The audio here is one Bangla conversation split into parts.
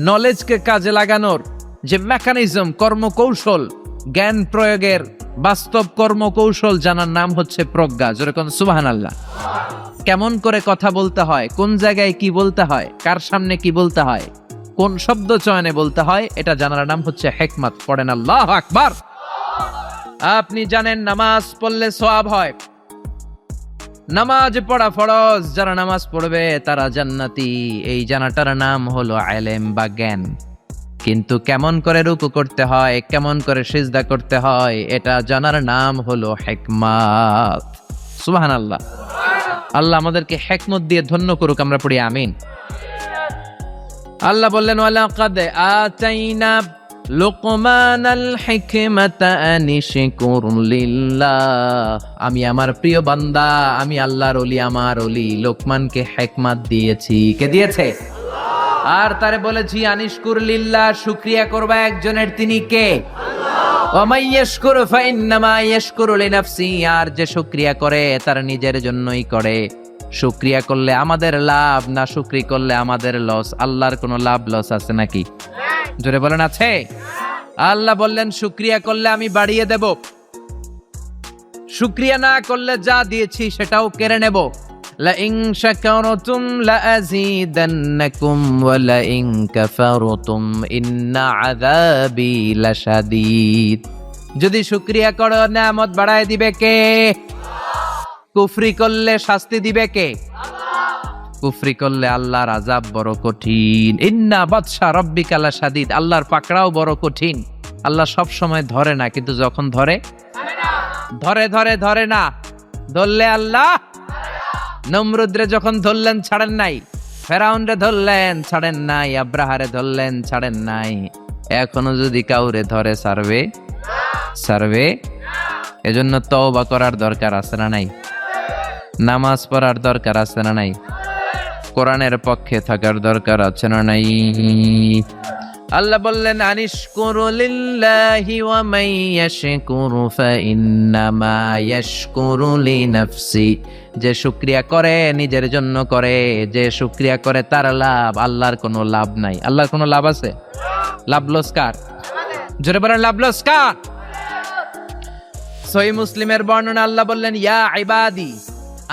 নলেজকে কাজে লাগানোর যে মেকানিজম, কর্মকৌশল, জ্ঞান প্রয়োগের বাস্তব কর্মকৌশল জানার নাম হচ্ছে প্রজ্ঞা। যেরকম সুবহানাল্লাহ। কেমন করে কথা বলতে হয়, কোন জায়গায় কি বলতে হয়, কার সামনে কি বলতে হয়, কোন শব্দ চয়নে বলতে হয়, এটা জানার নাম হচ্ছে হিকমত। পড়েন আল্লাহু আকবার। আপনি জানেন নামাজ পড়লে সওয়াব হয়, নামাজ পড়া ফরজ, যারা নামাজ পড়বে তারা জান্নাতি। এই জানাটার নাম হলো ইলম বা জ্ঞান। কিন্তু কেমন করে রুকু করতে হয়, কেমন করে সিজদা করতে হয়, এটা জানার নাম হলো হিকমত। সুবহানাল্লাহ। আল্লাহ আমাদেরকে হিকমত দিয়ে ধন্য করুক। আমরা পড়ি আমিন। আল্লাহ বললেন ওয়ালাকাদ আতাইনা লুকমানাল হিকমাতা আনিশকুর লিল্লাহ। আমি আমার প্রিয় বান্দা, আমি আল্লাহর ওলি, আমার ওলি লোকমানকে হিকমত দিয়েছি। কে দিয়েছে? আর তারে বলেছি আনিশকুর লিল্লাহ, শুকরিয়া করবা একজনের, তিনি কে? ওয়া মান ইয়াশকুর ফাইন্নামা ইয়াশকুরু লিনাফসি। আর যে শুকরিয়া করে তার নিজের জন্যই করে। শুকরিয়া করলে আমাদের লাভ, না শুকরি করলে আমাদের লস। আল্লাহর কোনো লাভ লস আছে নাকি? জোরে বলেন আছে? আল্লাহ বললেন শুকরিয়া করলে আমি বাড়িয়ে দেব, শুকরিয়া না করলে যা দিয়েছি সেটাও কেড়ে নেব। লা ইন শাকারতুম লা আযীদান্নাকুম ওয়া লা ইন কাফারতুম ইন্না আযাবি লাশাদীদ। যদি শুকরিয়া করো নিয়ামত বাড়ায় দিবে কে? কুফরি করলে শাস্তি দিবে কে? কুফরি করলে আল্লাহর আযাব বড় কঠিন। ইন্না বাতশা রাব্বিকা লাশাদীদ। আল্লাহর পাকড়াও বড় কঠিন। আল্লাহ সব সময় ধরে না, কিন্তু যখন ধরে ধরে না। ধরলে আল্লাহ নমরুদরে যখন ধরলেন ছাড়েন নাই, ফেরাউনরে ধরলেন ছাড়েন নাই, আব্রাহারে ধরলেন ছাড়েন নাই। এখনো যদি কাউরে ধরে সারবে। এজন্য তওবা করার দরকার আছে না নাই? নামাজ পড়ার দরকার আছে না নাই? কোরআনের পক্ষে থাকার দরকার আছে না নাই? আল্লাহ বললেন আনিশকুরু লিল্লাহি ওয়া মান ইয়াশকুরু ফাইন্নামা ইয়াশকুরু লিনাফসি। যে শুকরিয়া করে নিজের জন্য করে, যে শুকরিয়া করে তার লাভ, আল্লাহর কোনো লাভ নাই। আল্লাহর কোনো লাভ আছে? লাভ লস কার? জোরে বলেন লাভ লস কার? সহিহ মুসলিমের বর্ণনা, আল্লাহ বললেন ইয়া ইবাদি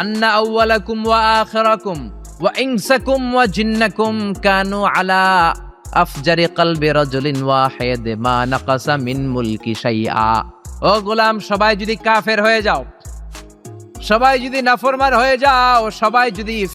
আন্না আউওয়ালাকুম ওয়া আখিরাকুম ওয়া ইনসাকুম ওয়া জিন্নাকুম কানু আলা আফজারি কলবি রাজুলিন ওয়াহিদ মা নাকাসা মিন মুলকি শাইআ। ও গোলাম, সবাই যদি কাফের হয়ে যাও, সবাই যদি নাফরমান হয়ে যাও, সবাই যদি